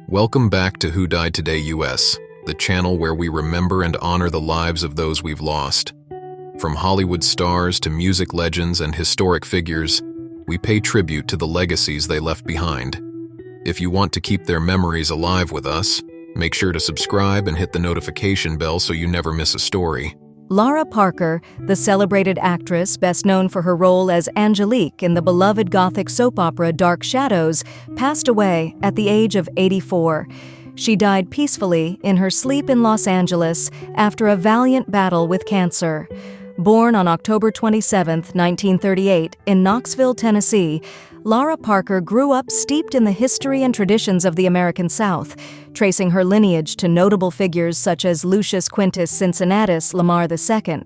Welcome back to Who Died Today US, the channel where we remember and honor the lives of those we've lost. From Hollywood stars to music legends and historic figures, we pay tribute to the legacies they left behind. If you want to keep their memories alive with us, make sure to subscribe and hit the notification bell so you never miss a story. Lara Parker, the celebrated actress best known for her role as Angelique in the beloved Gothic soap opera Dark Shadows, passed away at the age of 84. She died peacefully in her sleep in Los Angeles after a valiant battle with cancer. Born on October 27, 1938, in Knoxville, Tennessee, Lara Parker grew up steeped in the history and traditions of the American South, tracing her lineage to notable figures such as Lucius Quintus Cincinnatus Lamar II.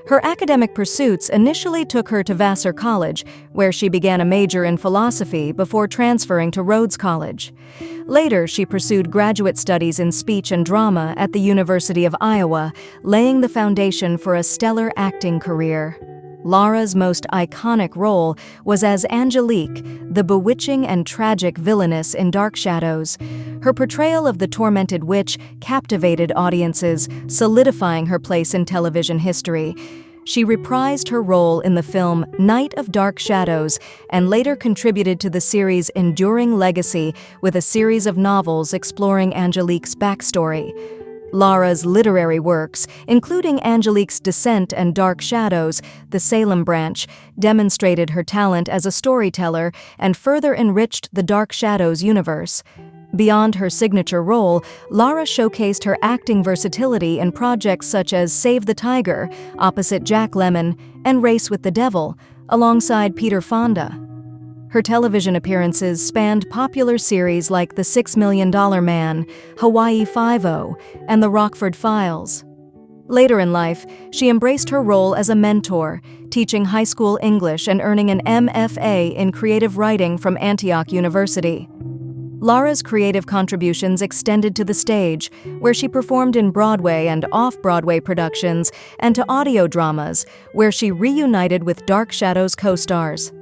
Her academic pursuits initially took her to Vassar College, where she began a major in philosophy before transferring to Rhodes College. Later, she pursued graduate studies in speech and drama at the University of Iowa, laying the foundation for a stellar acting career. Lara's most iconic role was as Angelique, the bewitching and tragic villainess in Dark Shadows. Her portrayal of the tormented witch captivated audiences, solidifying her place in television history. She reprised her role in the film Night of Dark Shadows and later contributed to the series' enduring legacy with a series of novels exploring Angelique's backstory. Lara's literary works, including Angelique's Descent and Dark Shadows, The Salem Branch, demonstrated her talent as a storyteller and further enriched the Dark Shadows universe. Beyond her signature role, Lara showcased her acting versatility in projects such as Save the Tiger, opposite Jack Lemmon, and Race with the Devil, alongside Peter Fonda. Her television appearances spanned popular series like The $6 Million Man, Hawaii Five-0, and The Rockford Files. Later in life, she embraced her role as a mentor, teaching high school English and earning an MFA in creative writing from Antioch University. Lara's creative contributions extended to the stage, where she performed in Broadway and off-Broadway productions, and to audio dramas, where she reunited with Dark Shadows co-stars.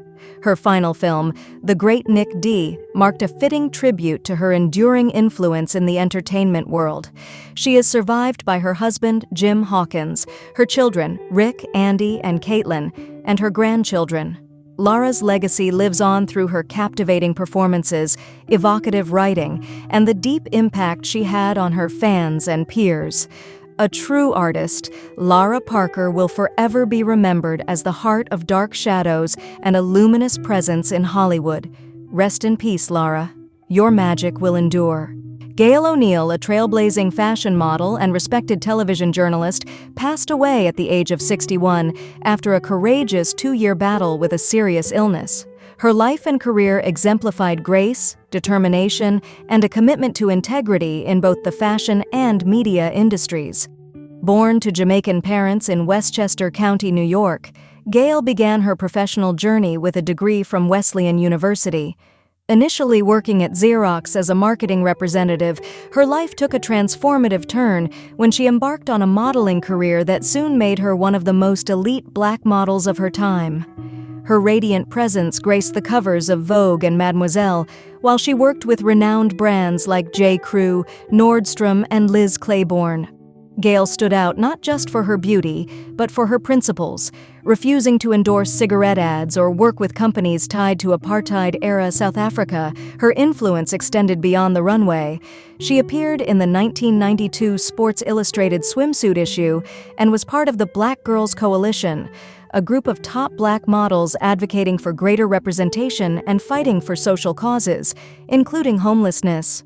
Her final film, The Great Nick D., marked a fitting tribute to her enduring influence in the entertainment world. She is survived by her husband, Jim Hawkins, her children, Rick, Andy, and Caitlin, and her grandchildren. Lara's legacy lives on through her captivating performances, evocative writing, and the deep impact she had on her fans and peers. A true artist, Lara Parker will forever be remembered as the heart of Dark Shadows and a luminous presence in Hollywood. Rest in peace, Lara. Your magic will endure. Gail O'Neill, a trailblazing fashion model and respected television journalist, passed away at the age of 61 after a courageous 2-year battle with a serious illness. Her life and career exemplified grace, determination, and a commitment to integrity in both the fashion and media industries. Born to Jamaican parents in Westchester County, New York, Gail began her professional journey with a degree from Wesleyan University. Initially working at Xerox as a marketing representative, her life took a transformative turn when she embarked on a modeling career that soon made her one of the most elite black models of her time. Her radiant presence graced the covers of Vogue and Mademoiselle, while she worked with renowned brands like J. Crew, Nordstrom, and Liz Claiborne. Gail stood out not just for her beauty, but for her principles, refusing to endorse cigarette ads or work with companies tied to apartheid-era South Africa. Her influence extended beyond the runway. She appeared in the 1992 Sports Illustrated swimsuit issue and was part of the Black Girls Coalition, a group of top black models advocating for greater representation and fighting for social causes, including homelessness.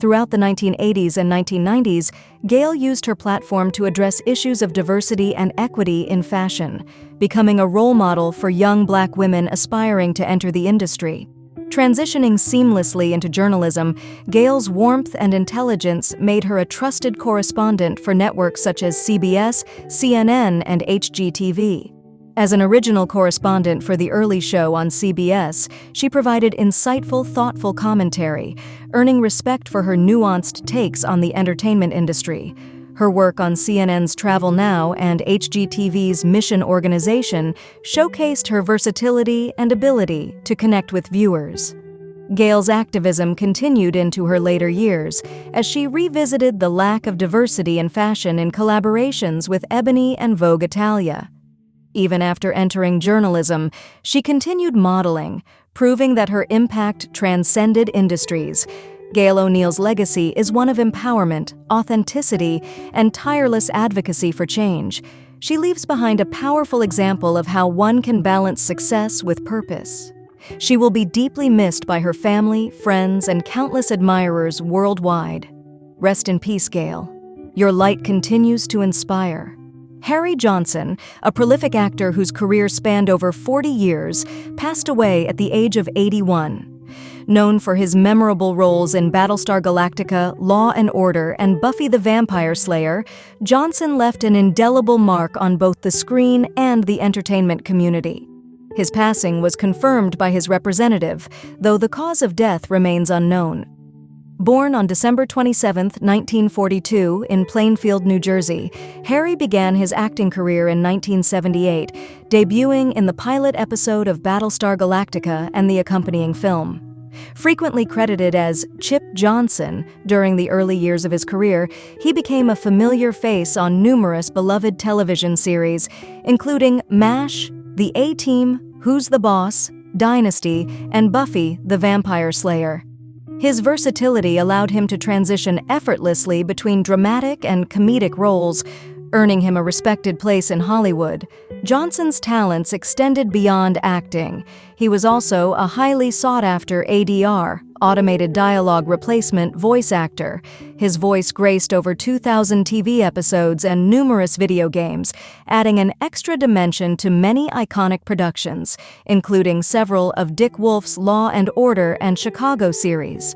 Throughout the 1980s and 1990s, Gail used her platform to address issues of diversity and equity in fashion, becoming a role model for young black women aspiring to enter the industry. Transitioning seamlessly into journalism, Gail's warmth and intelligence made her a trusted correspondent for networks such as CBS, CNN, and HGTV. As an original correspondent for The Early Show on CBS, she provided insightful, thoughtful commentary, earning respect for her nuanced takes on the entertainment industry. Her work on CNN's Travel Now and HGTV's Mission Organization showcased her versatility and ability to connect with viewers. Gail's activism continued into her later years as she revisited the lack of diversity in fashion in collaborations with Ebony and Vogue Italia. Even after entering journalism, she continued modeling, proving that her impact transcended industries. Gail O'Neill's legacy is one of empowerment, authenticity, and tireless advocacy for change. She leaves behind a powerful example of how one can balance success with purpose. She will be deeply missed by her family, friends, and countless admirers worldwide. Rest in peace, Gail. Your light continues to inspire. Harry Johnson, a prolific actor whose career spanned over 40 years, passed away at the age of 81. Known for his memorable roles in Battlestar Galactica, Law and Order, and Buffy the Vampire Slayer, Johnson left an indelible mark on both the screen and the entertainment community. His passing was confirmed by his representative, though the cause of death remains unknown. Born on December 27, 1942, in Plainfield, New Jersey, Harry began his acting career in 1978, debuting in the pilot episode of Battlestar Galactica and the accompanying film. Frequently credited as Chip Johnson during the early years of his career, he became a familiar face on numerous beloved television series, including MASH, The A-Team, Who's the Boss, Dynasty, and Buffy the Vampire Slayer. His versatility allowed him to transition effortlessly between dramatic and comedic roles, earning him a respected place in Hollywood. Johnson's talents extended beyond acting. He was also a highly sought-after ADR, automated dialogue replacement voice actor. His voice graced over 2,000 TV episodes and numerous video games, adding an extra dimension to many iconic productions, including several of Dick Wolf's Law and Order and Chicago series.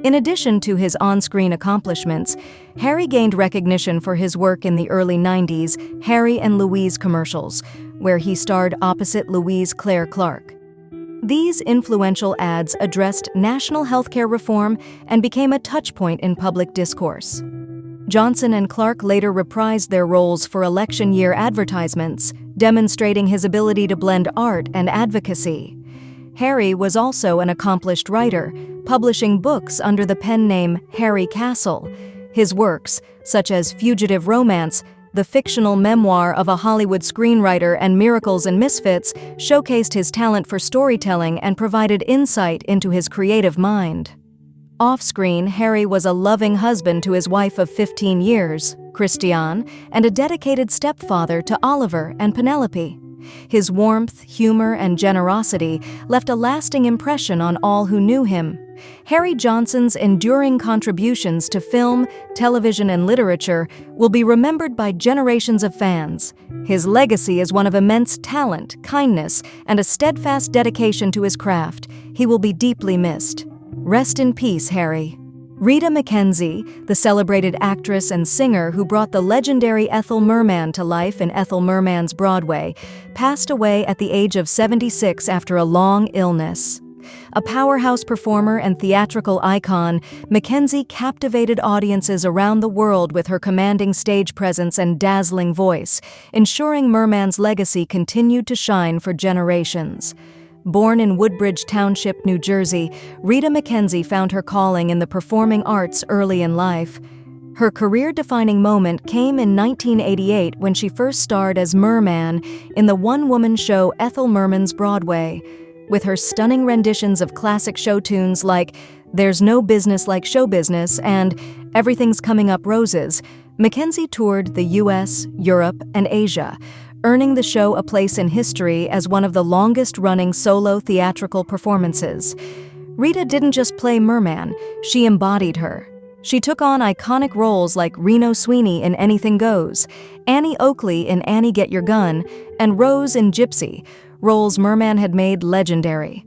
In addition to his on-screen accomplishments, Harry gained recognition for his work in the early 90s Harry and Louise commercials, where he starred opposite Louise Claire Clark. These influential ads addressed national healthcare reform and became a touchpoint in public discourse. Johnson and Clark later reprised their roles for election year advertisements, demonstrating his ability to blend art and advocacy. Harry was also an accomplished writer, publishing books under the pen name Harry Castle. His works, such as Fugitive Romance, the fictional memoir of a Hollywood screenwriter, and Miracles and Misfits, showcased his talent for storytelling and provided insight into his creative mind. Off-screen, Harry was a loving husband to his wife of 15 years, Christiane, and a dedicated stepfather to Oliver and Penelope. His warmth, humor, and generosity left a lasting impression on all who knew him. Harry Johnson's enduring contributions to film, television, and literature will be remembered by generations of fans. His legacy is one of immense talent, kindness, and a steadfast dedication to his craft. He will be deeply missed. Rest in peace, Harry. Rita McKenzie, the celebrated actress and singer who brought the legendary Ethel Merman to life in Ethel Merman's Broadway, passed away at the age of 76 after a long illness. A powerhouse performer and theatrical icon, McKenzie captivated audiences around the world with her commanding stage presence and dazzling voice, ensuring Merman's legacy continued to shine for generations. Born in Woodbridge Township, New Jersey, Rita McKenzie found her calling in the performing arts early in life. Her career-defining moment came in 1988 when she first starred as Merman in the one-woman show Ethel Merman's Broadway. With her stunning renditions of classic show tunes like There's No Business Like Show Business and Everything's Coming Up Roses, McKenzie toured the U.S., Europe, and Asia, earning the show a place in history as one of the longest-running solo theatrical performances. Rita didn't just play Merman, she embodied her. She took on iconic roles like Reno Sweeney in Anything Goes, Annie Oakley in Annie Get Your Gun, and Rose in Gypsy, roles Merman had made legendary.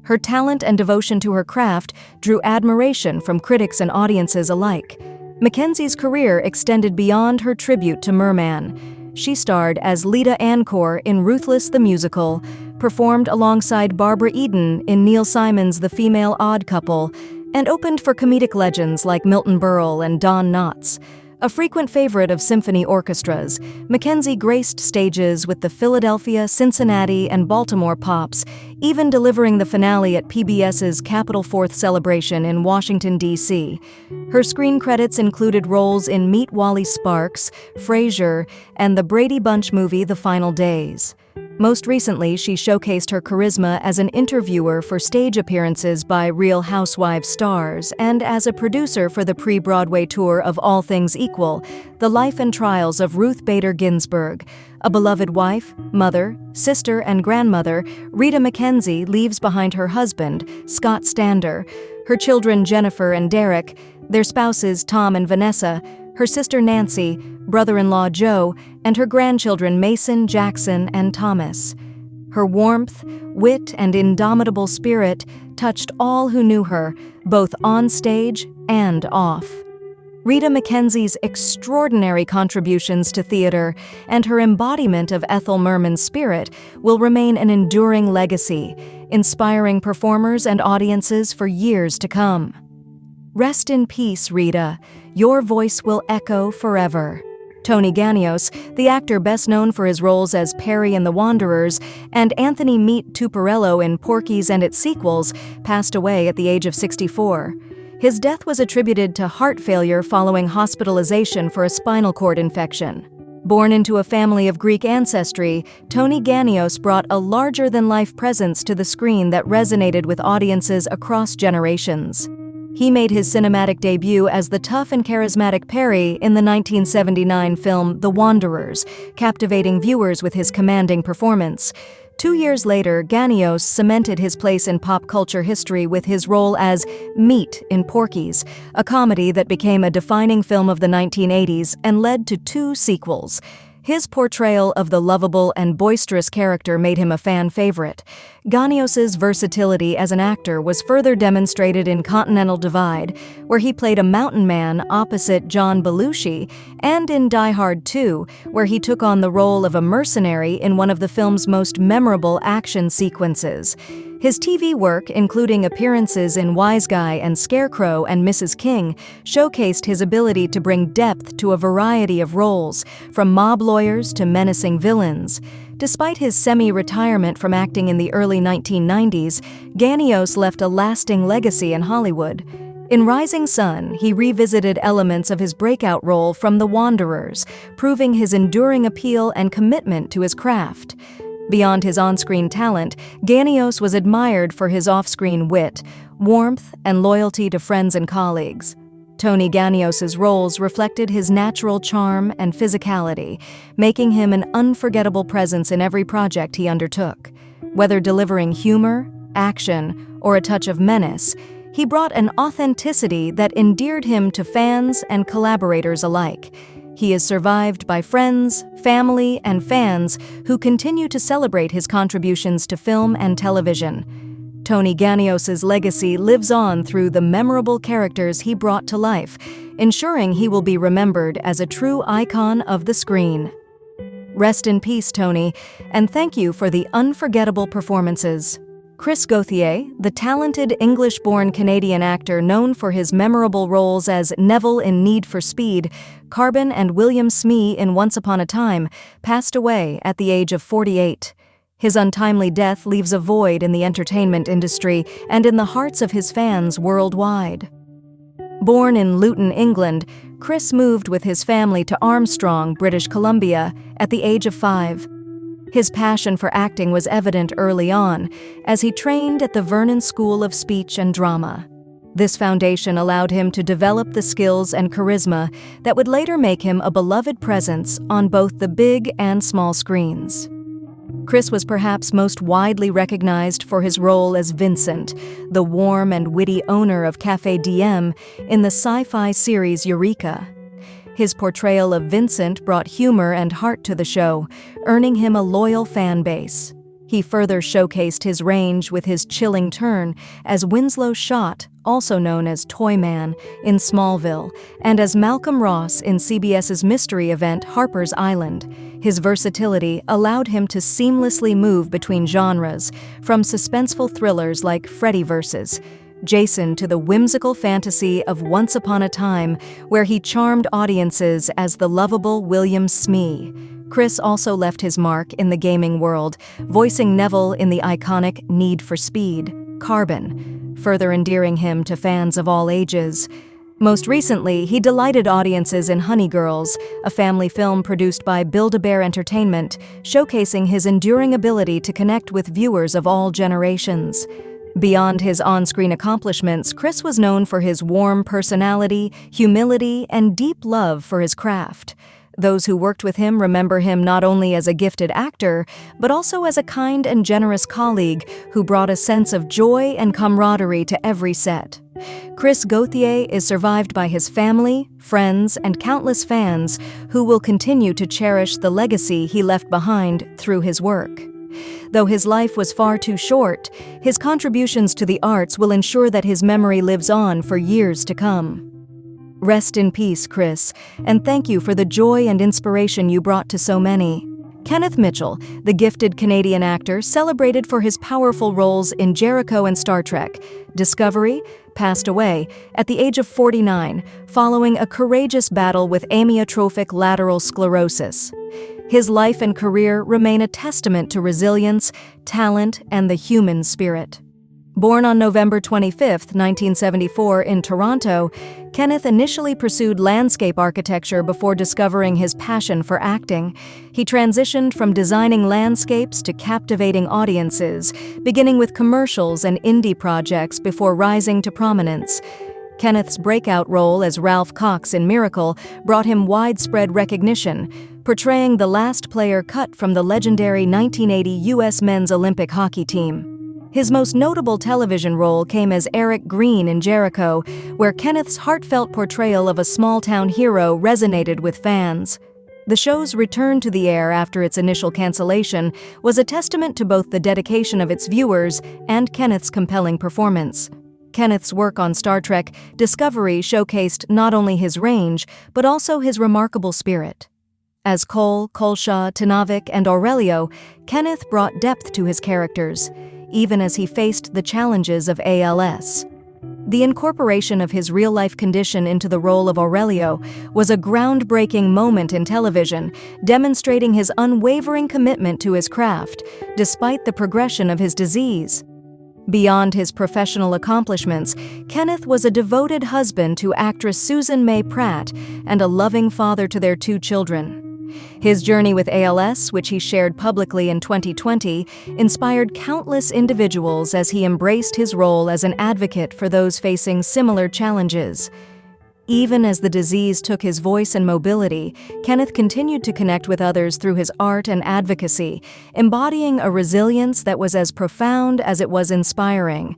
Her talent and devotion to her craft drew admiration from critics and audiences alike. McKenzie's career extended beyond her tribute to Merman. She starred as Lita Ancore in Ruthless the Musical, performed alongside Barbara Eden in Neil Simon's The Female Odd Couple, and opened for comedic legends like Milton Berle and Don Knotts. A frequent favorite of symphony orchestras, McKenzie graced stages with the Philadelphia, Cincinnati, and Baltimore Pops, even delivering the finale at PBS's Capitol Fourth celebration in Washington, D.C. Her screen credits included roles in Meet Wally Sparks, Frasier, and the Brady Bunch movie The Final Days. Most recently, she showcased her charisma as an interviewer for stage appearances by Real Housewives stars and as a producer for the pre-Broadway tour of All Things Equal, The Life and Trials of Ruth Bader Ginsburg. A beloved wife, mother, sister, and grandmother, Rita McKenzie leaves behind her husband, Scott Stander, her children Jennifer and Derek, their spouses Tom and Vanessa, her sister Nancy, brother-in-law Joe, and her grandchildren Mason, Jackson, and Thomas. Her warmth, wit, and indomitable spirit touched all who knew her, both on stage and off. Rita McKenzie's extraordinary contributions to theater and her embodiment of Ethel Merman's spirit will remain an enduring legacy, inspiring performers and audiences for years to come. Rest in peace, Rita. Your voice will echo forever. Tony Ganios, the actor best known for his roles as Perry in The Wanderers and Anthony Meat Tuparello in Porky's and its sequels, passed away at the age of 64. His death was attributed to heart failure following hospitalization for a spinal cord infection. Born into a family of Greek ancestry, Tony Ganios brought a larger-than-life presence to the screen that resonated with audiences across generations. He made his cinematic debut as the tough and charismatic Perry in the 1979 film The Wanderers, captivating viewers with his commanding performance. 2 years later, Ganios cemented his place in pop culture history with his role as Meat in Porky's, a comedy that became a defining film of the 1980s and led to 2 sequels. His portrayal of the lovable and boisterous character made him a fan favorite. Ganios's versatility as an actor was further demonstrated in Continental Divide, where he played a mountain man opposite John Belushi, and in Die Hard 2, where he took on the role of a mercenary in one of the film's most memorable action sequences. His TV work, including appearances in Wise Guy and Scarecrow and Mrs. King, showcased his ability to bring depth to a variety of roles, from mob lawyers to menacing villains. Despite his semi-retirement from acting in the early 1990s, Ganios left a lasting legacy in Hollywood. In Rising Sun, he revisited elements of his breakout role from The Wanderers, proving his enduring appeal and commitment to his craft. Beyond his on-screen talent, Ganios was admired for his off-screen wit, warmth, and loyalty to friends and colleagues. Tony Ganios's roles reflected his natural charm and physicality, making him an unforgettable presence in every project he undertook. Whether delivering humor, action, or a touch of menace, he brought an authenticity that endeared him to fans and collaborators alike. He is survived by friends, family, and fans who continue to celebrate his contributions to film and television. Tony Ganios's legacy lives on through the memorable characters he brought to life, ensuring he will be remembered as a true icon of the screen. Rest in peace, Tony, and thank you for the unforgettable performances. Chris Gauthier, the talented English-born Canadian actor known for his memorable roles as Neville in Need for Speed, Carbon, and William Smee in Once Upon a Time, passed away at the age of 48. His untimely death leaves a void in the entertainment industry and in the hearts of his fans worldwide. Born in Luton, England, Chris moved with his family to Armstrong, British Columbia, at the age of 5. His passion for acting was evident early on, as he trained at the Vernon School of Speech and Drama. This foundation allowed him to develop the skills and charisma that would later make him a beloved presence on both the big and small screens. Chris was perhaps most widely recognized for his role as Vincent, the warm and witty owner of Café Diem in the sci-fi series Eureka. His portrayal of Vincent brought humor and heart to the show, earning him a loyal fan base. He further showcased his range with his chilling turn as Winslow Schott, also known as Toy Man, in Smallville, and as Malcolm Ross in CBS's mystery event Harper's Island. His versatility allowed him to seamlessly move between genres, from suspenseful thrillers like Freddyversus, Jason to the whimsical fantasy of Once Upon a Time, where he charmed audiences as the lovable William Smee. Chris also left his mark in the gaming world, voicing Neville in the iconic Need for Speed, Carbon, further endearing him to fans of all ages. Most recently, he delighted audiences in Honey Girls, a family film produced by Build-A-Bear Entertainment, showcasing his enduring ability to connect with viewers of all generations. Beyond his on-screen accomplishments, Chris was known for his warm personality, humility, and deep love for his craft. Those who worked with him remember him not only as a gifted actor, but also as a kind and generous colleague who brought a sense of joy and camaraderie to every set. Chris Gauthier is survived by his family, friends, and countless fans who will continue to cherish the legacy he left behind through his work. Though his life was far too short, his contributions to the arts will ensure that his memory lives on for years to come. Rest in peace, Chris, and thank you for the joy and inspiration you brought to so many. Kenneth Mitchell, the gifted Canadian actor celebrated for his powerful roles in Jericho and Star Trek, Discovery, passed away at the age of 49 following a courageous battle with amyotrophic lateral sclerosis. His life and career remain a testament to resilience, talent, and the human spirit. Born on November 25, 1974 in Toronto, Kenneth initially pursued landscape architecture before discovering his passion for acting. He transitioned from designing landscapes to captivating audiences, beginning with commercials and indie projects before rising to prominence. Kenneth's breakout role as Ralph Cox in Miracle brought him widespread recognition, portraying the last player cut from the legendary 1980 U.S. men's Olympic hockey team. His most notable television role came as Eric Green in Jericho, where Kenneth's heartfelt portrayal of a small-town hero resonated with fans. The show's return to the air after its initial cancellation was a testament to both the dedication of its viewers and Kenneth's compelling performance. Kenneth's work on Star Trek Discovery showcased not only his range, but also his remarkable spirit. As Cole, Colshaw, Tenavik, and Aurelio, Kenneth brought depth to his characters, even as he faced the challenges of ALS. The incorporation of his real-life condition into the role of Aurelio was a groundbreaking moment in television, demonstrating his unwavering commitment to his craft, despite the progression of his disease. Beyond his professional accomplishments, Kenneth was a devoted husband to actress Susan May Pratt and a loving father to their 2 children. His journey with ALS, which he shared publicly in 2020, inspired countless individuals as he embraced his role as an advocate for those facing similar challenges. Even as the disease took his voice and mobility, Kenneth continued to connect with others through his art and advocacy, embodying a resilience that was as profound as it was inspiring.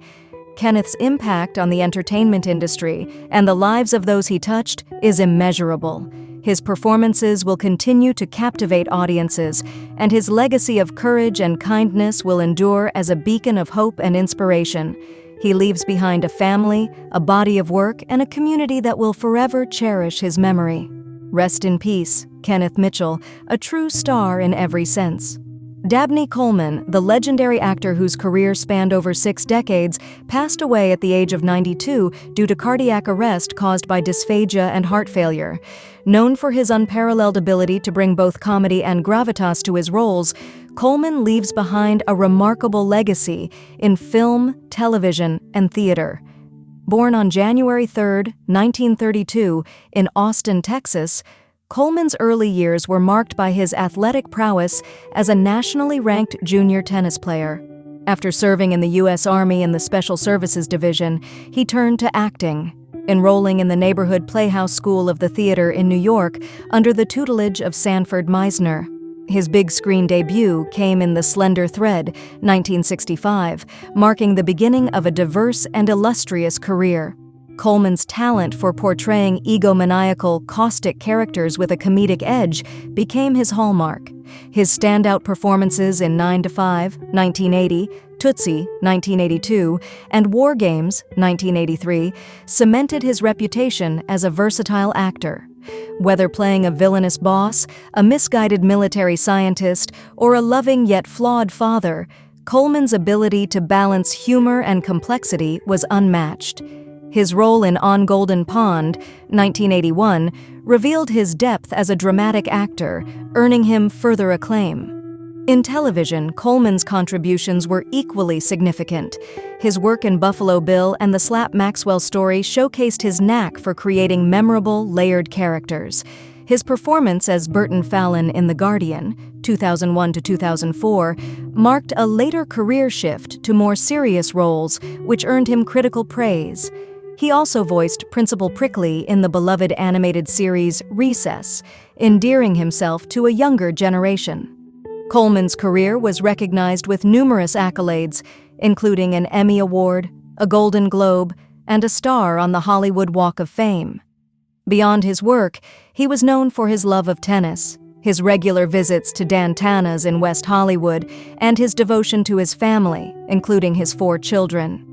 Kenneth's impact on the entertainment industry and the lives of those he touched is immeasurable. His performances will continue to captivate audiences, and his legacy of courage and kindness will endure as a beacon of hope and inspiration. He leaves behind a family, a body of work, and a community that will forever cherish his memory. Rest in peace, Kenneth Mitchell, a true star in every sense. Dabney Coleman, the legendary actor whose career spanned over 6 decades, passed away at the age of 92 due to cardiac arrest caused by dysphagia and heart failure. Known for his unparalleled ability to bring both comedy and gravitas to his roles, Coleman leaves behind a remarkable legacy in film, television, and theater. Born on January 3, 1932, in Austin, Texas, Coleman's early years were marked by his athletic prowess as a nationally ranked junior tennis player. After serving in the U.S. Army in the Special Services Division, he turned to acting, enrolling in the neighborhood Playhouse School of the Theater in New York under the tutelage of Sanford Meisner. His big screen debut came in The Slender Thread, 1965, marking the beginning of a diverse and illustrious career. Coleman's talent for portraying egomaniacal, caustic characters with a comedic edge became his hallmark. His standout performances in 9 to 5, 1980, Tootsie, 1982, and War Games, 1983, cemented his reputation as a versatile actor. Whether playing a villainous boss, a misguided military scientist, or a loving yet flawed father, Coleman's ability to balance humor and complexity was unmatched. His role in On Golden Pond, 1981, revealed his depth as a dramatic actor, earning him further acclaim. In television, Coleman's contributions were equally significant. His work in Buffalo Bill and the Slap Maxwell Story showcased his knack for creating memorable, layered characters. His performance as Burton Fallon in The Guardian, 2001 to 2004, marked a later career shift to more serious roles, which earned him critical praise. He also voiced Principal Prickly in the beloved animated series Recess, endearing himself to a younger generation. Coleman's career was recognized with numerous accolades, including an Emmy Award, a Golden Globe, and a star on the Hollywood Walk of Fame. Beyond his work, he was known for his love of tennis, his regular visits to Dan Tana's in West Hollywood, and his devotion to his family, including his 4 children.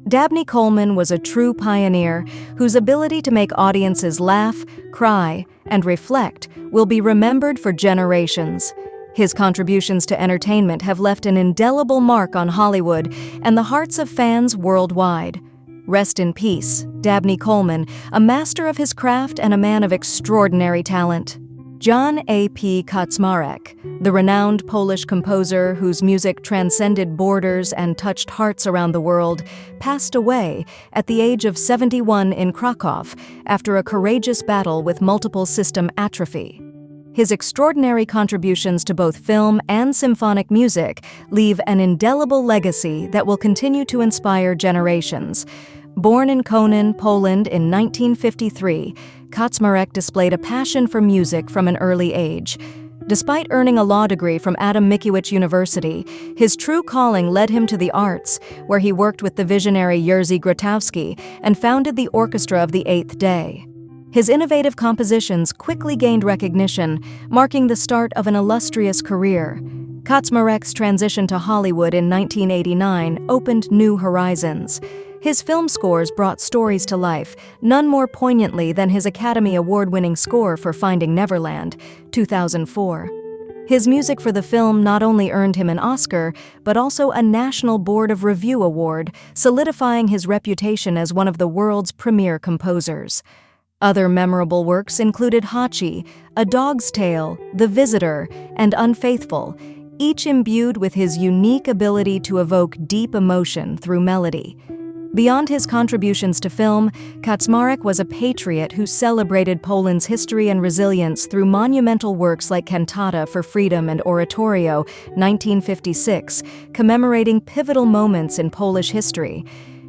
Dabney Coleman was a true pioneer whose ability to make audiences laugh, cry, and reflect will be remembered for generations. His contributions to entertainment have left an indelible mark on Hollywood and the hearts of fans worldwide. Rest in peace, Dabney Coleman, a master of his craft and a man of extraordinary talent. Jan AP Katmarek, the renowned Polish composer whose music transcended borders and touched hearts around the world, passed away at the age of 71 in Krakow after a courageous battle with multiple system atrophy. His extraordinary contributions to both film and symphonic music leave an indelible legacy that will continue to inspire generations. Born in Konin, Poland in 1953, Katmarek displayed a passion for music from an early age. Despite earning a law degree from Adam Mickiewicz University, his true calling led him to the arts, where he worked with the visionary Jerzy Grotowski and founded the Orchestra of the Eighth Day. His innovative compositions quickly gained recognition, marking the start of an illustrious career. Katmarek's transition to Hollywood in 1989 opened new horizons. His film scores brought stories to life, none more poignantly than his Academy Award-winning score for Finding Neverland, 2004. His music for the film not only earned him an Oscar, but also a National Board of Review award, solidifying his reputation as one of the world's premier composers. Other memorable works included Hachi, A Dog's Tale, The Visitor, and Unfaithful, each imbued with his unique ability to evoke deep emotion through melody. Beyond his contributions to film, Katmarek was a patriot who celebrated Poland's history and resilience through monumental works like Cantata for Freedom and Oratorio, 1956, commemorating pivotal moments in Polish history.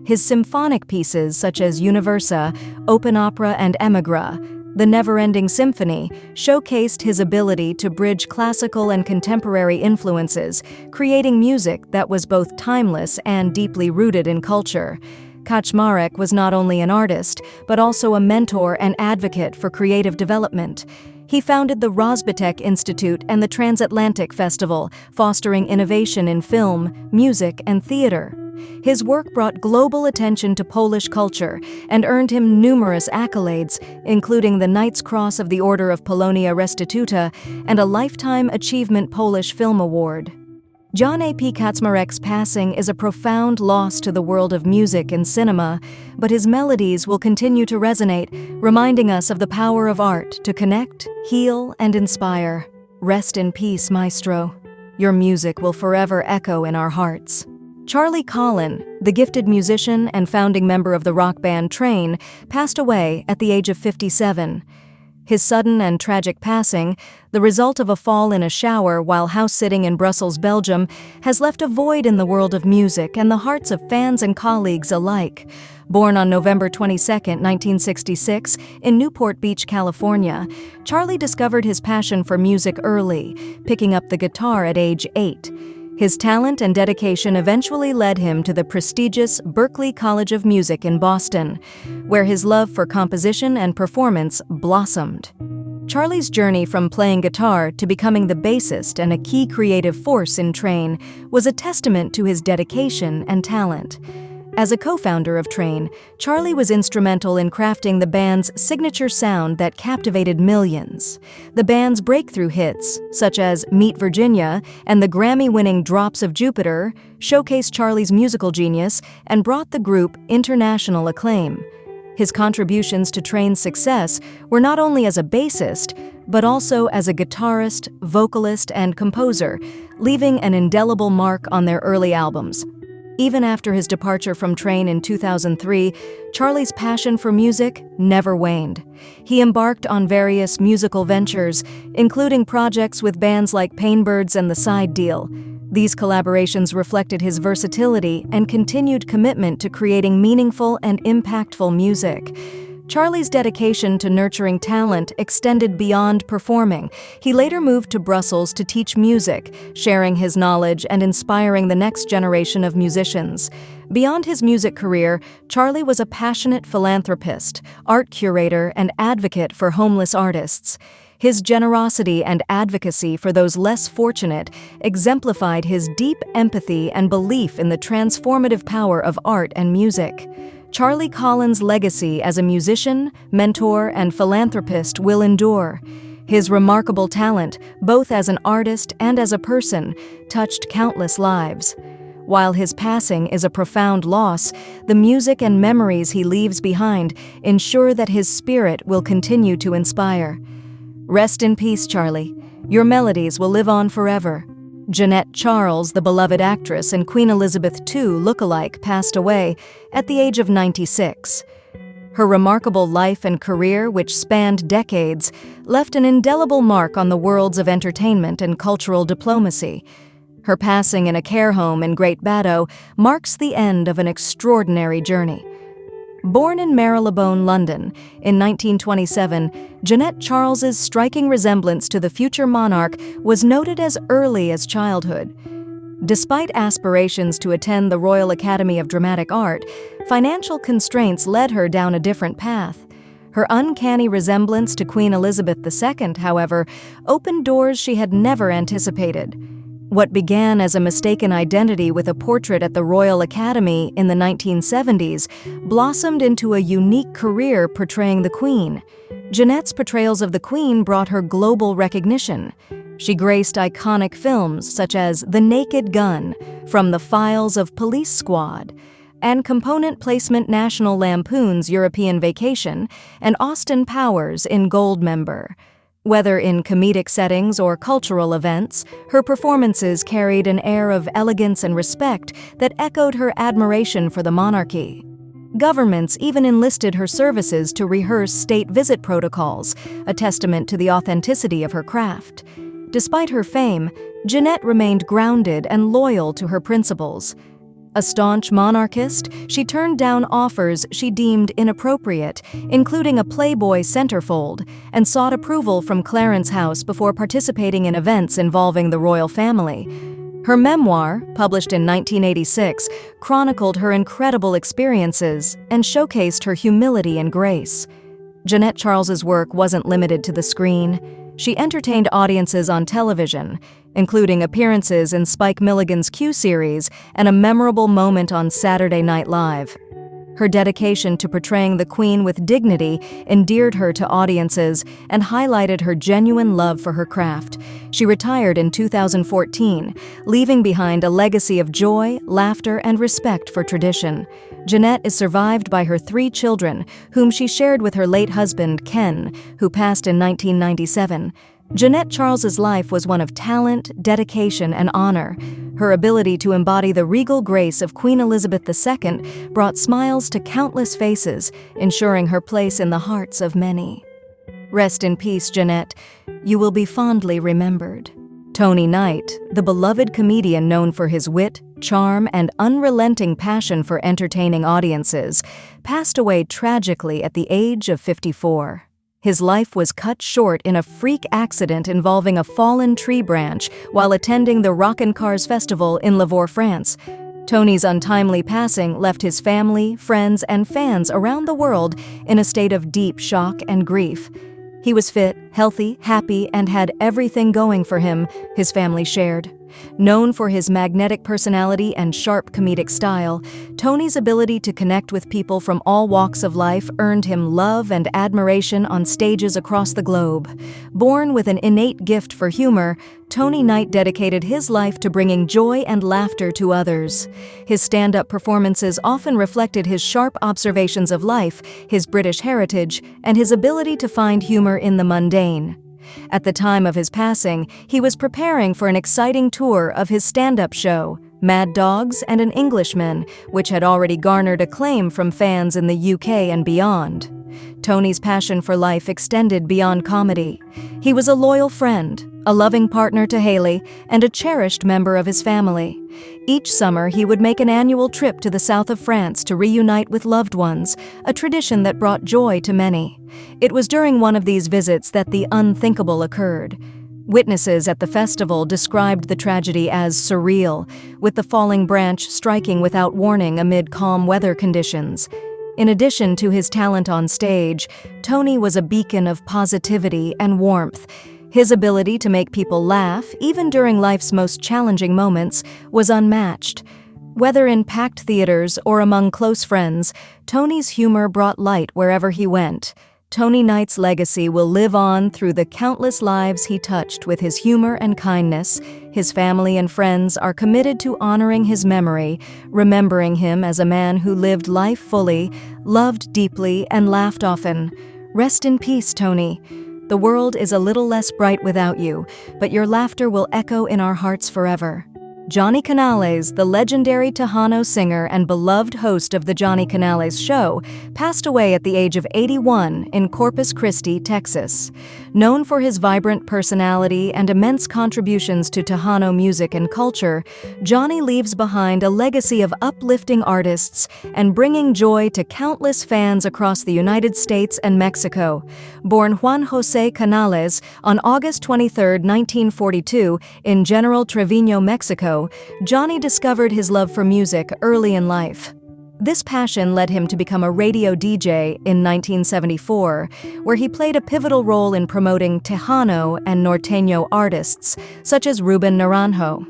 His symphonic pieces such as Universa, Open Opera, and Emigra, The Never-Ending Symphony, showcased his ability to bridge classical and contemporary influences, creating music that was both timeless and deeply rooted in culture. Katmarek was not only an artist, but also a mentor and advocate for creative development. He founded the Rozbitek Institute and the Transatlantic Festival, fostering innovation in film, music, and theater. His work brought global attention to Polish culture and earned him numerous accolades, including the Knight's Cross of the Order of Polonia Restituta and a Lifetime Achievement Polish Film Award. Jan AP Katmarek's passing is a profound loss to the world of music and cinema, but his melodies will continue to resonate, reminding us of the power of art to connect, heal, and inspire. Rest in peace, maestro. Your music will forever echo in our hearts. Charlie Collin, the gifted musician and founding member of the rock band Train, passed away at the age of 57. His sudden and tragic passing, the result of a fall in a shower while house-sitting in Brussels, Belgium, has left a void in the world of music and the hearts of fans and colleagues alike. Born on November 22, 1966, in Newport Beach, California, Charlie discovered his passion for music early, picking up the guitar at age 8. His talent and dedication eventually led him to the prestigious Berklee College of Music in Boston, where his love for composition and performance blossomed. Charlie's journey from playing guitar to becoming the bassist and a key creative force in Train was a testament to his dedication and talent. As a co-founder of Train, Charlie was instrumental in crafting the band's signature sound that captivated millions. The band's breakthrough hits, such as Meet Virginia and the Grammy-winning Drops of Jupiter, showcased Charlie's musical genius and brought the group international acclaim. His contributions to Train's success were not only as a bassist, but also as a guitarist, vocalist, and composer, leaving an indelible mark on their early albums. Even after his departure from Train in 2003, Charlie's passion for music never waned. He embarked on various musical ventures, including projects with bands like Painbirds and The Side Deal. These collaborations reflected his versatility and continued commitment to creating meaningful and impactful music. Charlie's dedication to nurturing talent extended beyond performing. He later moved to Brussels to teach music, sharing his knowledge and inspiring the next generation of musicians. Beyond his music career, Charlie was a passionate philanthropist, art curator, and advocate for homeless artists. His generosity and advocacy for those less fortunate exemplified his deep empathy and belief in the transformative power of art and music. Charlie Collins' legacy as a musician, mentor, and philanthropist will endure. His remarkable talent, both as an artist and as a person, touched countless lives. While his passing is a profound loss, the music and memories he leaves behind ensure that his spirit will continue to inspire. Rest in peace, Charlie. Your melodies will live on forever. Janette Charles, the beloved actress and Queen Elizabeth II lookalike, passed away at the age of 96. Her remarkable life and career, which spanned decades, left an indelible mark on the worlds of entertainment and cultural diplomacy. Her passing in a care home in Great Baddow marks the end of an extraordinary journey. Born in Marylebone, London, in 1927, Janette Charles's striking resemblance to the future monarch was noted as early as childhood. Despite aspirations to attend the Royal Academy of Dramatic Art, financial constraints led her down a different path. Her uncanny resemblance to Queen Elizabeth II, however, opened doors she had never anticipated. What began as a mistaken identity with a portrait at the Royal Academy in the 1970s blossomed into a unique career portraying the Queen. Janette's portrayals of the Queen brought her global recognition. She graced iconic films such as The Naked Gun, From the Files of Police Squad, and component placement National Lampoon's European Vacation and Austin Powers in Goldmember. Whether in comedic settings or cultural events, her performances carried an air of elegance and respect that echoed her admiration for the monarchy. Governments even enlisted her services to rehearse state visit protocols, a testament to the authenticity of her craft. Despite her fame, Janette remained grounded and loyal to her principles. A staunch monarchist, she turned down offers she deemed inappropriate, including a Playboy centerfold, and sought approval from Clarence House before participating in events involving the royal family. Her memoir, published in 1986, chronicled her incredible experiences and showcased her humility and grace. Janette Charles's work wasn't limited to the screen. She entertained audiences on television, including appearances in Spike Milligan's Q series and a memorable moment on Saturday Night Live. Her dedication to portraying the Queen with dignity endeared her to audiences and highlighted her genuine love for her craft. She retired in 2014, leaving behind a legacy of joy, laughter, and respect for tradition. Janette is survived by her 3 children, whom she shared with her late husband, Ken, who passed in 1997. Janette Charles's life was one of talent, dedication, and honor. Her ability to embody the regal grace of Queen Elizabeth II brought smiles to countless faces, ensuring her place in the hearts of many. Rest in peace, Janette. You will be fondly remembered. Tony Knight, the beloved comedian known for his wit, charm, and unrelenting passion for entertaining audiences, passed away tragically at the age of 54. His life was cut short in a freak accident involving a fallen tree branch while attending the Rockin' Cars Festival in Lavore, France. Tony's untimely passing left his family, friends, and fans around the world in a state of deep shock and grief. He was fit, healthy, happy, and had everything going for him, his family shared. Known for his magnetic personality and sharp comedic style, Tony's ability to connect with people from all walks of life earned him love and admiration on stages across the globe. Born with an innate gift for humor, Tony Knight dedicated his life to bringing joy and laughter to others. His stand-up performances often reflected his sharp observations of life, his British heritage, and his ability to find humor in the mundane. At the time of his passing, he was preparing for an exciting tour of his stand-up show, Mad Dogs and an Englishman, which had already garnered acclaim from fans in the UK and beyond. Tony's passion for life extended beyond comedy. He was a loyal friend, a loving partner to Haley, and a cherished member of his family. Each summer, he would make an annual trip to the south of France to reunite with loved ones, a tradition that brought joy to many. It was during one of these visits that the unthinkable occurred. Witnesses at the festival described the tragedy as surreal, with the falling branch striking without warning amid calm weather conditions. In addition to his talent on stage, Tony was a beacon of positivity and warmth. His ability to make people laugh, even during life's most challenging moments, was unmatched. Whether in packed theaters or among close friends, Tony's humor brought light wherever he went. Tony Knight's legacy will live on through the countless lives he touched with his humor and kindness. His family and friends are committed to honoring his memory, remembering him as a man who lived life fully, loved deeply, and laughed often. Rest in peace, Tony. The world is a little less bright without you, but your laughter will echo in our hearts forever. Johnny Canales, the legendary Tejano singer and beloved host of The Johnny Canales Show, passed away at the age of 81 in Corpus Christi, Texas. Known for his vibrant personality and immense contributions to Tejano music and culture, Johnny leaves behind a legacy of uplifting artists and bringing joy to countless fans across the United States and Mexico. Born Juan José Canales on August 23, 1942, in General Treviño, Mexico, Johnny discovered his love for music early in life. This passion led him to become a radio DJ in 1974, where he played a pivotal role in promoting Tejano and Norteño artists, such as Ruben Naranjo.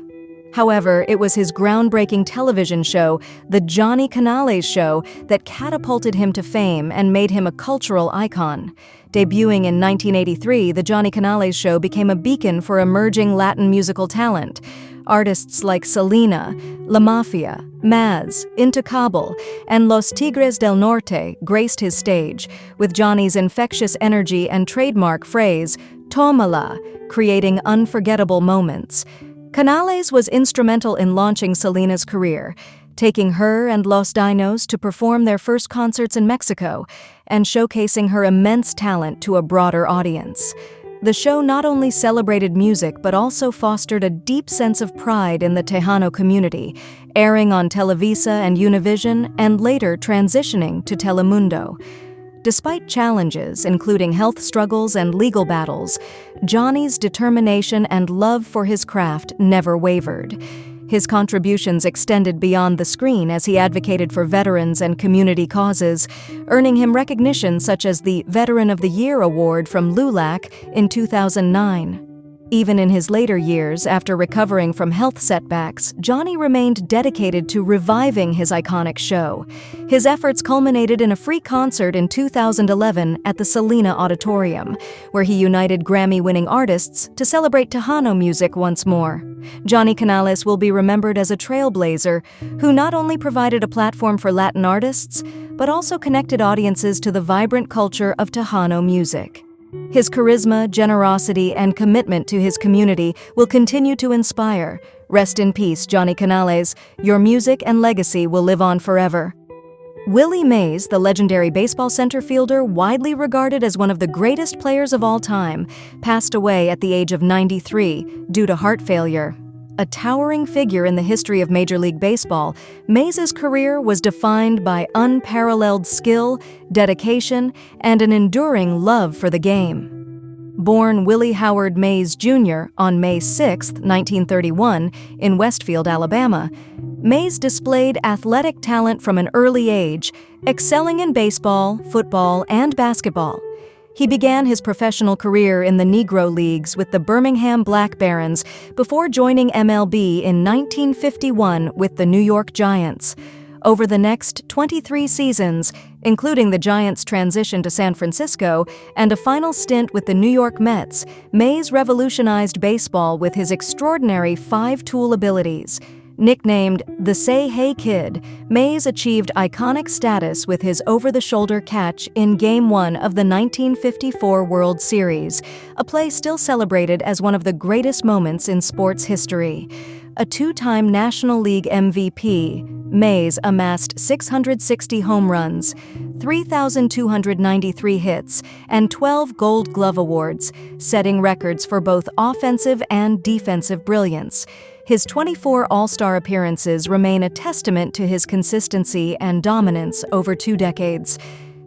However, it was his groundbreaking television show, The Johnny Canales Show, that catapulted him to fame and made him a cultural icon. Debuting in 1983, The Johnny Canales Show became a beacon for emerging Latin musical talent. Artists like Selena, La Mafia, Maz, Intocable, and Los Tigres del Norte graced his stage, with Johnny's infectious energy and trademark phrase, "Tómala," creating unforgettable moments. Canales was instrumental in launching Selena's career, taking her and Los Dinos to perform their first concerts in Mexico and showcasing her immense talent to a broader audience. The show not only celebrated music but also fostered a deep sense of pride in the Tejano community, airing on Televisa and Univision and later transitioning to Telemundo. Despite challenges, including health struggles and legal battles, Johnny's determination and love for his craft never wavered. His contributions extended beyond the screen as he advocated for veterans and community causes, earning him recognition such as the Veteran of the Year Award from LULAC in 2009. Even in his later years, after recovering from health setbacks, Johnny remained dedicated to reviving his iconic show. His efforts culminated in a free concert in 2011 at the Selena Auditorium, where he united Grammy-winning artists to celebrate Tejano music once more. Johnny Canales will be remembered as a trailblazer who not only provided a platform for Latin artists, but also connected audiences to the vibrant culture of Tejano music. His charisma, generosity, and commitment to his community will continue to inspire. Rest in peace, Johnny Canales. Your music and legacy will live on forever. Willie Mays, the legendary baseball center fielder, widely regarded as one of the greatest players of all time, passed away at the age of 93 due to heart failure. A towering figure in the history of Major League Baseball, Mays' career was defined by unparalleled skill, dedication, and an enduring love for the game. Born Willie Howard Mays Jr. on May 6, 1931, in Westfield, Alabama, Mays displayed athletic talent from an early age, excelling in baseball, football, and basketball. He began his professional career in the Negro Leagues with the Birmingham Black Barons before joining MLB in 1951 with the New York Giants. Over the next 23 seasons, including the Giants' transition to San Francisco and a final stint with the New York Mets, Mays revolutionized baseball with his extraordinary five-tool abilities. Nicknamed the Say Hey Kid, Mays achieved iconic status with his over-the-shoulder catch in Game 1 of the 1954 World Series, a play still celebrated as one of the greatest moments in sports history. A two-time National League MVP, Mays amassed 660 home runs, 3,293 hits, and 12 Gold Glove Awards, setting records for both offensive and defensive brilliance. His 24 All-Star appearances remain a testament to his consistency and dominance over 2 decades.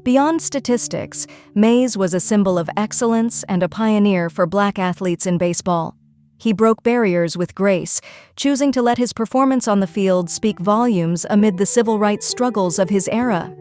Beyond statistics, Mays was a symbol of excellence and a pioneer for Black athletes in baseball. He broke barriers with grace, choosing to let his performance on the field speak volumes amid the civil rights struggles of his era.